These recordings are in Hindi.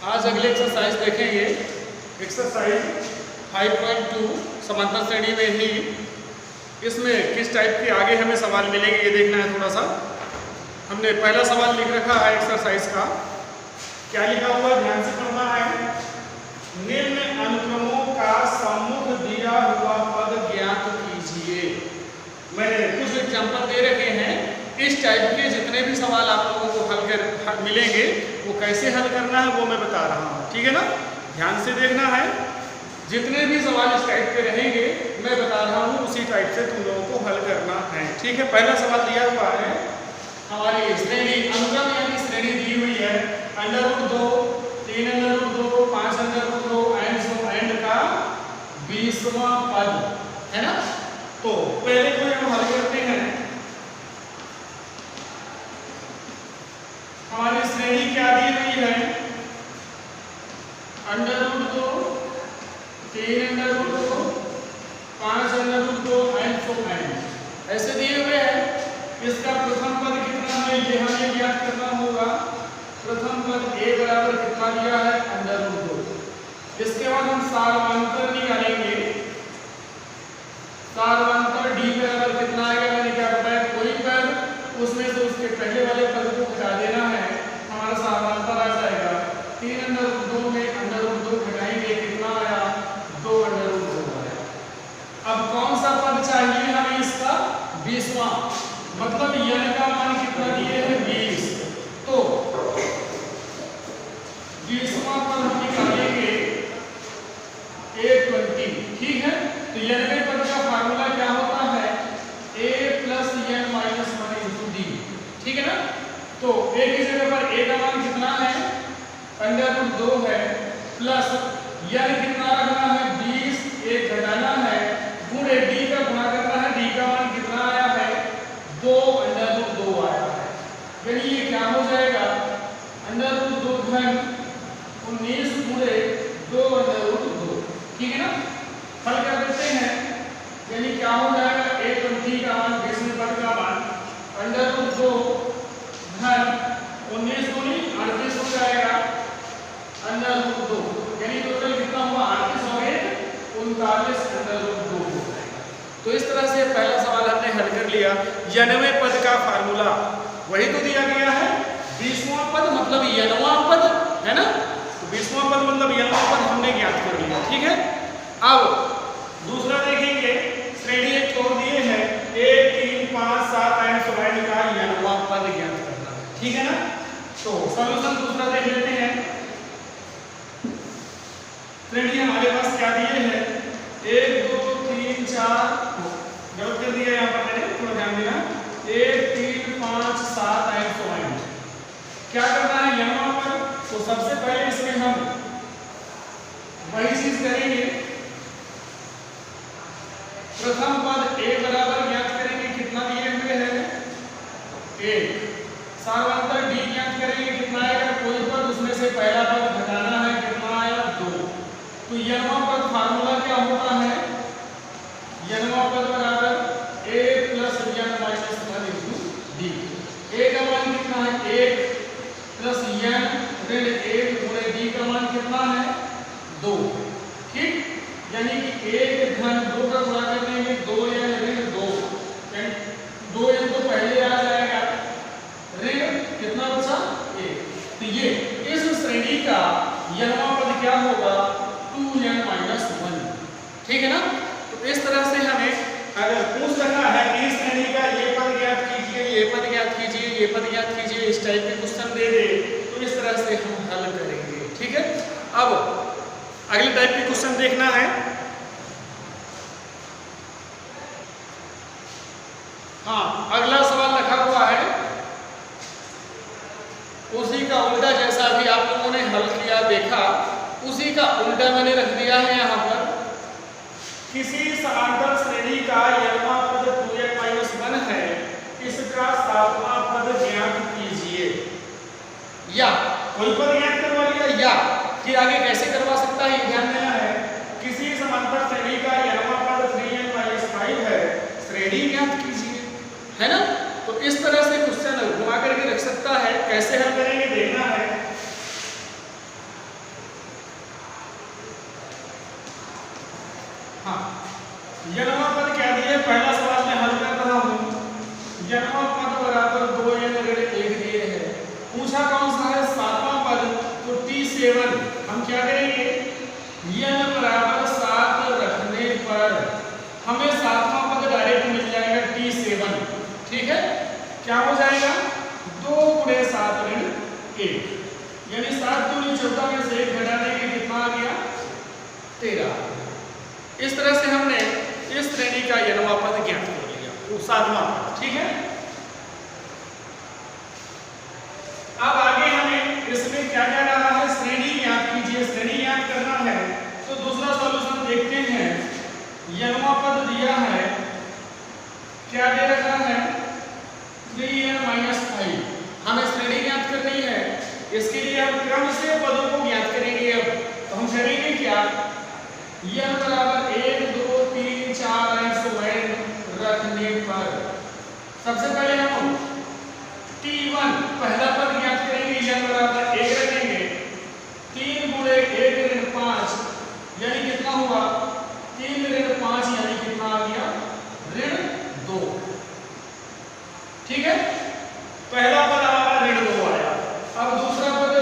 आज अगले एक्सरसाइज देखेंगे। एक्सरसाइज 5.2 समांतर श्रेणी में ही इसमें किस टाइप के आगे हमें सवाल मिलेंगे ये देखना है। थोड़ा सा हमने पहला सवाल लिख रखा है एक्सरसाइज का। क्या लिखा हुआ है, ध्यान से पढ़ना है। निम्न अनुक्रमों का सम्मुख दिया हुआ पद ज्ञात कीजिए। मैंने कुछ एग्जाम्पल दे रखे हैं। इस टाइप के जितने भी सवाल आप लोगों को हल मिलेंगे वो कैसे हल करना है वो मैं बता रहा हूँ, ठीक है ना। ध्यान से देखना है। जितने भी सवाल इस टाइप के रहेंगे मैं बता रहा हूँ उसी टाइप से तुम लोगों को हल करना है, ठीक है। पहला सवाल दिया हुआ है, हमारी श्रेणी अनुक्रम यानी श्रेणी दी हुई है √2, 3√2, 5√2 एंड का 20वां पद है ना। तो पहले कोई हम हल करते हैं। हमारी श्रेणी क्या दी हुई है, √2, 3√2, 5√2 एंड ऐसे दिए हुए हैं। इसका प्रथम पद कितना है ये हमें ज्ञात करना होगा। प्रथम पद a बराबर कितना दिया है, √2। इसके बाद हम सारवांतर निकालेंगे। सारवांतर d बराबर कितना आएगा, मैंने क्या बताया, कोई पद उसमें से उसके पहले वाले पद को घटा देना है, हमारा सारवांतर आ जाएगा। 3√2 में √2 घटाएंगे, कितना आया, 2√2 आया। अब कौन सा पद चाहिए हमें, इसका 20वां, मतलब n का मान कितना दिए है, 20। तो 20वां पद हम निकालेंगे a20, ठीक है। तो n पद का फार्मूला क्या होता है, a + n - 1 × d, ठीक है ना। तो a की जगह पर a का मान कितना है, √2 है, प्लस n कितना रखना है, 20, 1 घटाना है, गुणे d का गुणा करना है, d का मान कितना आया है, 2√2 आया है। यानी ये क्या हो जाएगा, √2 घन 19 गुणे 2√2, ठीक है ना। हल कर देते हैं, यानी क्या हो जाएगा, a20 का मान 20वें पद का मान √2 घन 19 गुणी 38 हो जाएगा, √2 यानी टोटल कितना हुआ, 38 और 1 39 √2। तो इस तरह से पहला सवाल हमने हल कर लिया। 90वें पद का फार्मूला वही तो दिया गया है, 20वां पद मतलब 90वां पद है ना। तो 20वां पद मतलब 90वां पद हमने ज्ञात कर लिया, ठीक है। अब दूसरा देखेंगे, श्रेणी एक छोड़ दिए हैं, 1, 3, 5, 7 एंड का 90वां पद ज्ञात करना है, ठीक है ना। तो सॉल्यूशन दूसरा देख लेते हैं। श्रेणी हमारे पास क्या दिए हैं, 1, 2, 3, 4, गलत कर दिया यहाँ पर मैंने, थोड़ा ध्यान देना, 1, 3, 5, 7 एंड क्या करना है, यहाँ पर तो सबसे पहले इसमें हम वही चीज करेंगे। प्रथम पद a बराबर ज्ञात करेंगे, कितना दिए हुए हैं, 1। सारवांतर d ज्ञात करेंगे, कितना आएगा, कोई पद उसमें से पहला पद घटाना है, कितना आया, 2। तो यनवा पद फार्मूला क्या होता है, यनवा पद बराबर a + n - 1 × d। a का मान कितना है, 1 + n ऋण 1 गुणे d का मान कितना है, 2, ठीक। यानी कि 1 घन 2 का गुणा करने में 2n ऋण 2, 2n तो पहले आ जाएगा, ऋण कितना बचा, 1। तो ये इस श्रेणी का यनवा पद क्या होगा, 2n - 1, ठीक है ना। तो इस तरह से हमें अगर पूछ रखा है कि इस श्रेणी का ये पद ज्ञात कीजिए, ये पद ज्ञात कीजिए, ये पद ज्ञात कीजिए, इस टाइप के क्वेश्चन दे दे तो इस तरह से हम हल करेंगे, ठीक है। अब अगले टाइप के क्वेश्चन देखना है। हाँ, अगला सवाल रखा हुआ है उसी का उल्टा, जैसा अभी आप लोगों ने हल किया देखा उसी का उल्टा मैंने रख दिया है यहाँ पर। किसी समांतर श्रेणी का यनवा पद 2n - 1 है, इसका 7वां पद ज्ञात कीजिए। या कोई पद ज्ञात करवा लिया, या फिर आगे कैसे करवा सकता है ये ध्यान देना है। किसी समांतर श्रेणी का यनवा पद 3n - 5 है, श्रेणी ज्ञात कीजिए, है ना। तो इस तरह से क्वेश्चन घुमा करके रख सकता है। कैसे हल करेंगे देखना है। T7 हम क्या करेंगे, n बराबर 7 रखने पर हमें सातवां पद डायरेक्ट मिल जाएगा T7। ठीक है, क्या हो जाएगा 2 गुणे 7 ऋण 1, यानी 7 दूनी 14 में से 1 घटा देंगे, कितना आ गया 13। इस तरह से हमने इस श्रेणी का n वां पद ज्ञात कर लिया, वो 7वां पद। ठीक है, अब आगे हमें इसमें क्या क्या रहा है, श्रेणी ज्ञात कीजिए। श्रेणी ज्ञात करना है तो दूसरा सॉल्यूशन देखते हैं। n वां पद दिया है, क्या दे रखा है 3n - 5। हमें श्रेणी ज्ञात करनी है, इसके लिए हम क्रम से पदों को ज्ञात करेंगे। अब तो हम करेंगे क्या, n बराबर 1 2 3 4 n रखने पर सबसे पहले हम T1 पहला पद ज्ञात करेंगे, n बराबर 1 रखेंगे, 3 गुणे 1 ऋण 5 यानी कितना हुआ 3 ऋण 5 यानी कितना आ गया ऋण 2। ठीक है, पहला पद हमारा ऋण 2 आया। अब दूसरा पद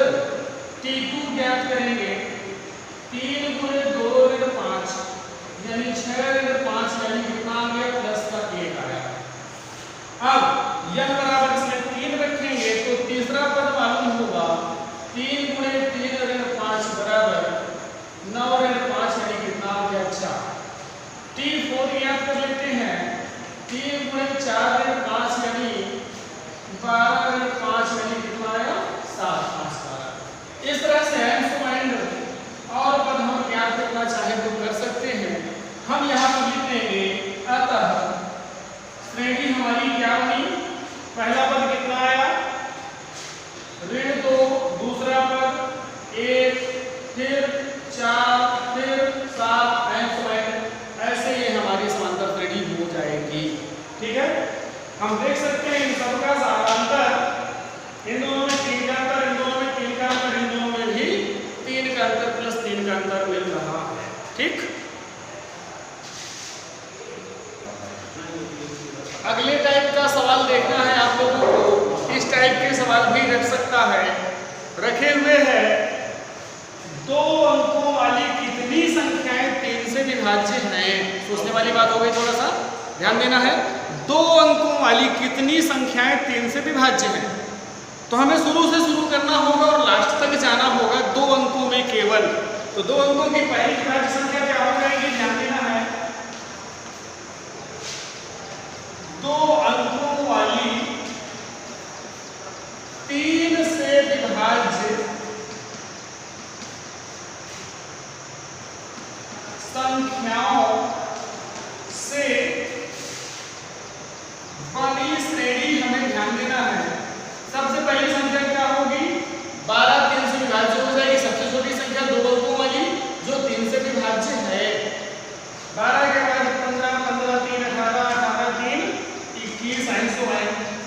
T2 ज्ञात करेंगे, 3 गुणे 2 ऋण 5 यानी 6 ऋण 5 यानी कितना आ गया प्लस का 1 आया। अब n बराबर इसमें 3 रखेंगे तो तीसरा पद मालूम होगा, 3 गुणे 3 ऋण 5 बराबर 9 ऋण 5 यानी कितना आ गया 4। T4 याद कर लेते हैं, 3 गुणे 4 ऋण 5 यानी 12 ऋण 5 यानी कितना आया 7 5 12। इस तरह से और पद हम ज्ञात करना चाहे तो कर सकते हैं। हम यहाँ पर लिख देंगे, अतः श्रेणी हमारी क्या बनी, पहला पद कितना आया ऋण 2, दूसरा पद 1, फिर 4, फिर 7 ऐसे ये हमारी समांतर श्रेणी हो जाएगी। ठीक है, हम देख सकते हैं इन सबका अंतर, इन दोनों में 3 का अंतर, इन दोनों में 3 का अंतर, इन दोनों में भी 3 का अंतर प्लस 3 का अंतर मिल रहा है। ठीक, अगले टाइप का सवाल देखना है आप लोगों को। इस टाइप के सवाल भी रख सकता है, रखे हुए हैं 2 अंकों वाली कितनी संख्याएं 3 से विभाज्य हैं। सोचने वाली बात हो गई, थोड़ा सा ध्यान देना है। 2 अंकों वाली कितनी संख्याएं 3 से विभाज्य हैं, तो हमें शुरू से शुरू करना होगा और लास्ट तक जाना होगा 2 अंकों में केवल। तो 2 अंकों की पहली विभाज्य संख्या क्या हो जाएगी, ध्यान देना है। 2 अंकों वाली 3 से विभाज्य संख्याओं से बड़ी श्रेणी हमें ध्यान देना है। सबसे पहली संख्या क्या होगी, 12 3 से विभाज्य हो जाएगी। सबसे छोटी संख्या 2 अंकों वाली जो 3 से विभाज्य है। 12 के बाद 15 15 3 18 18 3 21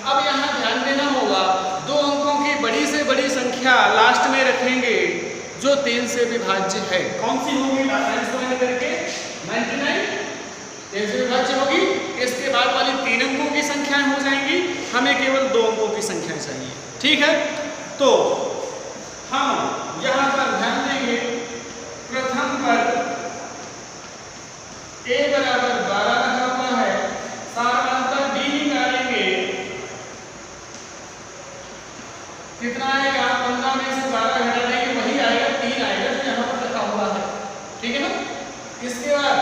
अब यहाँ ध्यान देना होगा, 2 अंकों की बड़ी से बड़ी संख्या लास्ट में रखेंगे जो 3 से विभाज्य है। कौन सी होगी, करके 99 3 से विभाज्य होगी। इसके बाद वाली 3 अंकों की संख्याएं हो जाएंगी, हमें केवल 2 अंकों की संख्या चाहिए। ठीक है, तो हम यहाँ पर ध्यान देंगे, प्रथम पर a बराबर 12 रखा हुआ है, सामानांतर b निकालेंगे, कितना आएगा 15 में से 12 घटा देंगे, वही आएगा 3 आएगा जो यहाँ पर रखा हुआ है। ठीक है ना, इसके बाद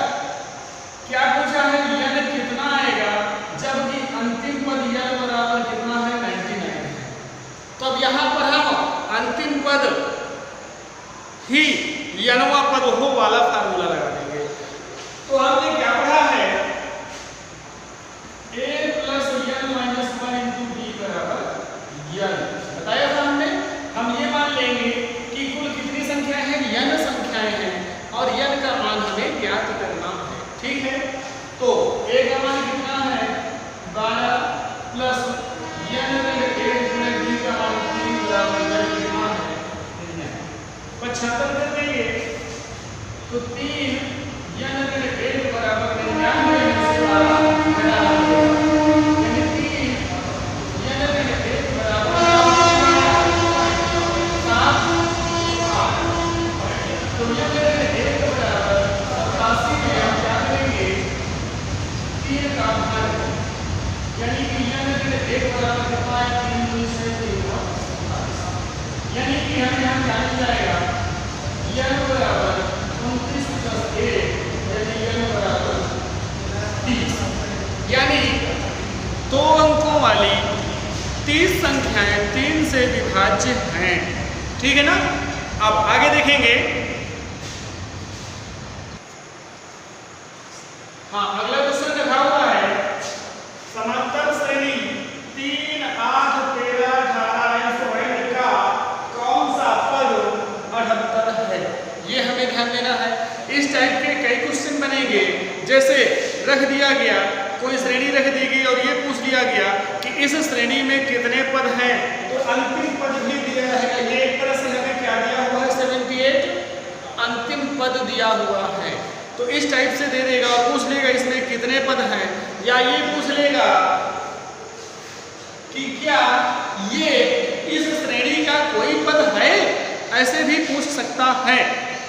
क्या पूछा है, n कितना आएगा, जबकि अंतिम पद n बराबर कितना है 99 है। तो अब यहाँ पर हम अंतिम पद ही n वां पद हो वाला फार्मूला लगा देंगे। तो हमने क्या पढ़ा है, a + n - 1 × b बराबर n बताया था हमने। हम ये मान लेंगे कि कुल कितनी संख्या है, n संख्याएं हैं और n का मान हमें ज्ञात करना है। ठीक है, तो a का मान कितना है 12 प्लस n ऋण 1 गुणे b का मान 3 बराबर n कितना है 75 कर देंगे, तो 3 n ऋण 1 बराबर 99 में से 12 घटा देंगे, यानी 3 n ऋण 1 बराबर 7 8 कि हमें यहाँ क्या मिल जाएगा, n बराबर 29 + 1 यानी n बराबर 30। यानी 2 अंकों वाली 30 संख्याएं 3 से विभाज्य हैं। ठीक है ना। अब आगे देखेंगे। हाँ, अगला क्वेश्चन रखा हुआ है समांतर श्रेणी 3, 8, 13, 18 का कौन सा पद 78 है। ये हमें ध्यान देना है। इस टाइप के कई क्वेश्चन बनेंगे। जैसे रख दिया गया, कोई श्रेणी रख दी गई और ये पूछ दिया गया कि इस श्रेणी में कितने पद हैं, तो अंतिम पद भी दिया रहेगा। ये एक तरह से हमें क्या दिया हुआ है, 78 अंतिम पद दिया हुआ है। तो इस टाइप से दे देगा और पूछ लेगा इसमें कितने पद हैं, या ये पूछ लेगा कि क्या ये इस श्रेणी का कोई पद है, ऐसे भी पूछ सकता है।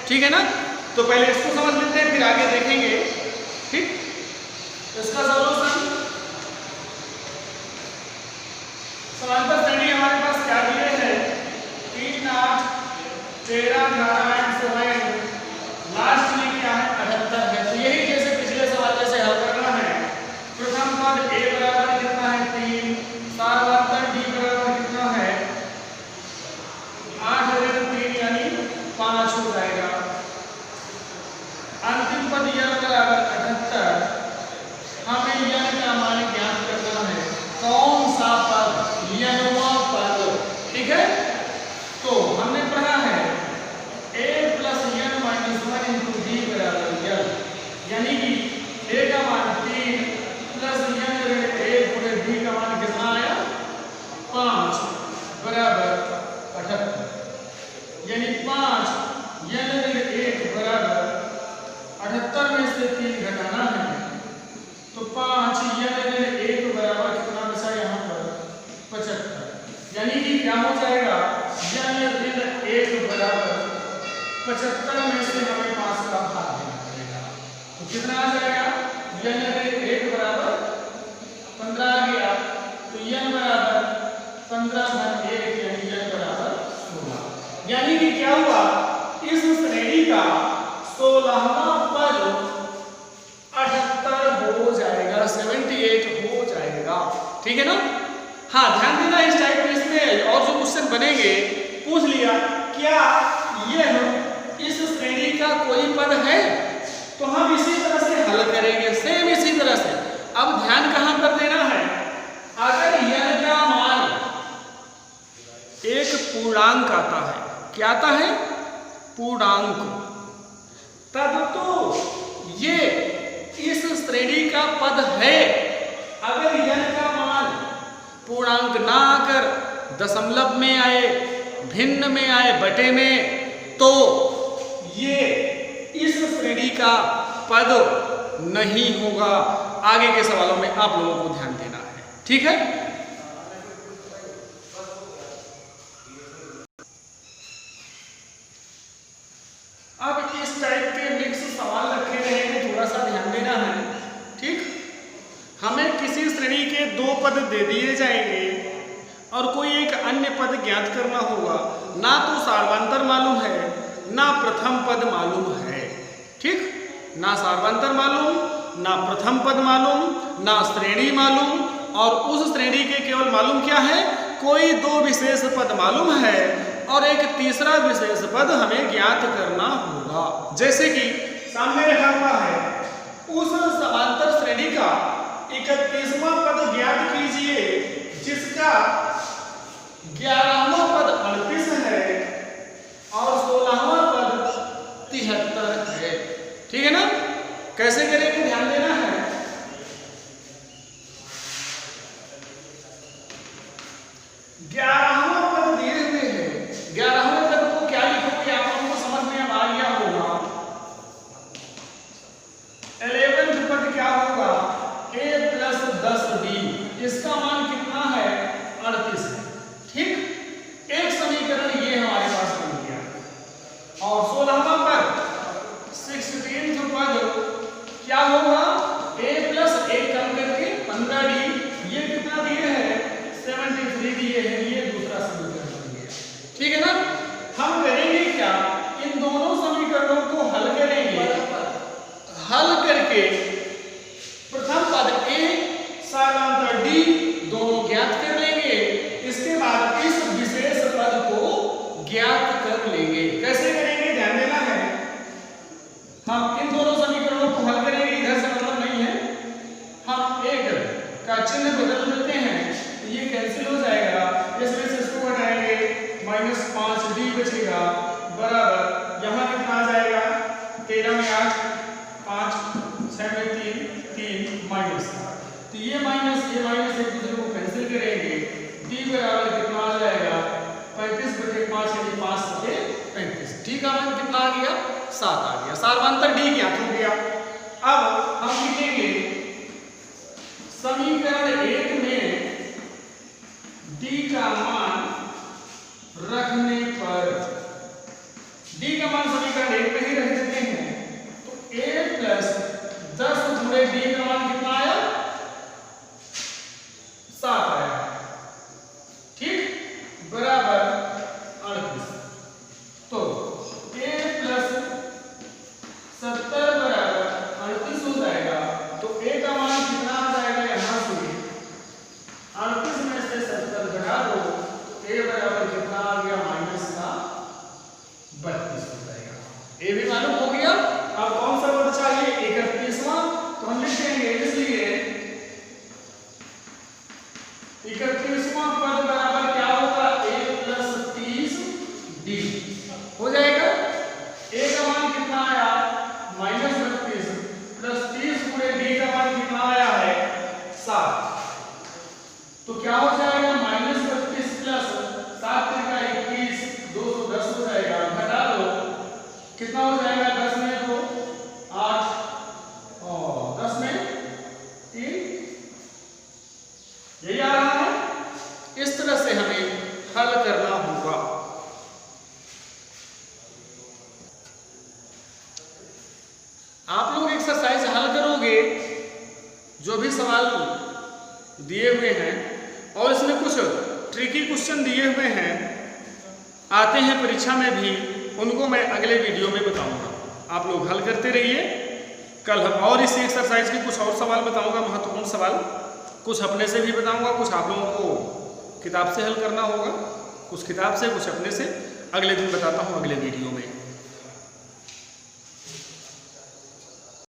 ठीक है ना। तो पहले इसको समझ लेते हैं, फिर आगे देखेंगे। ठीक, इसका सॉल्यूशन, समांतर श्रेणी हमारे पास क्या दिए हैं, 3, 8, 13, 18 लास्ट में क्या है 78 है। तो यही जैसे पिछले सवाल जैसे हल करना है। प्रथम पद a बराबर कितना है 3, सार्वत्तर d बराबर कितना है 8 ऋण 3 यानी 5 हो जाएगा। अंतिम पद n बराबर 78। हमें n का मान ज्ञात करना है, कौन सा पद, nवां पद। ठीक है। तो हमने पढ़ा है a + n - 1 × d बराबर n, यानी कि a का मान 3 + n ऋण 1 × d का मान कितना आया 5 बराबर 78। यानी 5 n ऋण 1 बराबर 78 में से 3 घटाना है, तो 5 n ऋण 1 बराबर कितना बचा यहाँ पर 75। यानी कि क्या हो जाएगा, n ऋण 1 बराबर 75 में से हमें 5 का भाग देना पड़ेगा। तो कितना आ जाएगा, n ऋण 1 बराबर 15 आ गया, तो n बराबर 15/1 यानी n बराबर 16। यानी कि क्या हुआ, इस श्रेणी का 16वां पद 78 हो जाएगा, 78 हो जाएगा। ठीक है ना। हाँ, ध्यान देना इस टाइप में, इसमें और जो क्वेश्चन बनेंगे, पूछ लिया क्या यह इस श्रेणी का कोई पद है, तो हम इसी तरह से हल करेंगे, सेम इसी तरह से। अब ध्यान कहां पर देना है, अगर n का मान एक पूर्णांक आता है, क्या आता है, पूर्णांक, तब तो ये इस श्रेणी का पद है। अगर n का मान पूर्णांक ना आकर दशमलव में आए, भिन्न में आए, बटे में, तो ये इस श्रेणी का पद नहीं होगा। आगे के सवालों में आप लोगों को ध्यान देना है। ठीक है। अब इस टाइप के मिक्स सवाल रखे रहेंगे, थोड़ा सा ध्यान देना है। ठीक, हमें किसी श्रेणी के 2 पद दे दिए जाएंगे और कोई एक अन्य पद ज्ञात करना होगा। ना तो सार्वंतर मालूम है, ना प्रथम पद मालूम है। ठीक, ना सार्वंतर मालूम, ना प्रथम पद मालूम, ना श्रेणी मालूम, और उस श्रेणी के केवल मालूम क्या है, कोई 2 विशेष पद मालूम है और एक तीसरा विशेष पद हमें ज्ञात करना होगा। जैसे कि सामने रखा हुआ है, उस समांतर श्रेणी का 31वां पद ज्ञात कीजिए जिसका 11वां पद 38 है और 16वां पद 73 है। ठीक है ना। कैसे करेंगे, ध्यान देना है। ग्यारहवां पद दिए हुए हैं, 11वें पद को क्या लिखोगे, आप लोगों को समझ में अब आ गया होगा। 11वें पद क्या होगा, a + 10d, इसका मान कितना है 38 है। ठीक, एक समीकरण ये हमारे पास बन गया। और 16वां पद 16th पद क्या होगा कर लेंगे। कैसे करेंगे ध्यान देना है, हम इन दोनों समीकरणों को हल करेंगे, इधर से मतलब नहीं है, हम एक का चिन्ह बदल देते हैं, ये कैंसिल हो जाएगा, इसमें से इसको घटाएंगे, -5d बचेगा बराबर यहाँ कितना आ जाएगा, 13 में 8, 5 6 में 3 माइनस, तो ये माइनस एक दूसरे को कैंसिल करेंगे, d बराबर कितना आ जाएगा 35/5 यानी 5/35। ठीक है, कितना आ गया 7 आ गया, सार्वंतर d ज्ञात हो गया। अब हम लिखेंगे समीकरण 1 में d का मान रखने पर, d का मान समीकरण 1 में ही रख देते हैं, तो a + 10 गुणे d का मान कितना आया 7 आया, ठीक, बराबर 38। तो a + 70 बराबर 38 हो जाएगा, तो a का मान कितना आ जाएगा, यहां से 38 में से 70 घटा दो, तो a बराबर कितना आ गया -32 हो जाएगा। a भी मालूम हो गया। अब कौन सा पद चाहिए, 31वां, तो हम लिख देंगे, इसलिए 31वां पद बराबर क्या होगा, a + 30d हो जाएगा। a का मान कितना आया -32 + 30 गुणे d का मान कितना आया है 7, तो क्या हो जाएगा -32 + 7 × 21 210 हो जाएगा, घटा दो कितना हो जाएगा, 10 में 2 8 और 10 में 3, यही आ रहा है। इस तरह से हमें हल करना होगा। आप लोग एक्सरसाइज हल करोगे, जो भी सवाल दिए हुए हैं, और इसमें कुछ ट्रिकी क्वेश्चन दिए हुए हैं, आते हैं परीक्षा में भी, उनको मैं अगले वीडियो में बताऊंगा। आप लोग हल करते रहिए। कल हम और इसी एक्सरसाइज के कुछ और सवाल बताऊंगा, महत्वपूर्ण सवाल, कुछ अपने से भी बताऊंगा, कुछ आप लोगों को किताब से हल करना होगा, कुछ किताब से, कुछ अपने से, अगले दिन बताता हूँ अगले वीडियो में।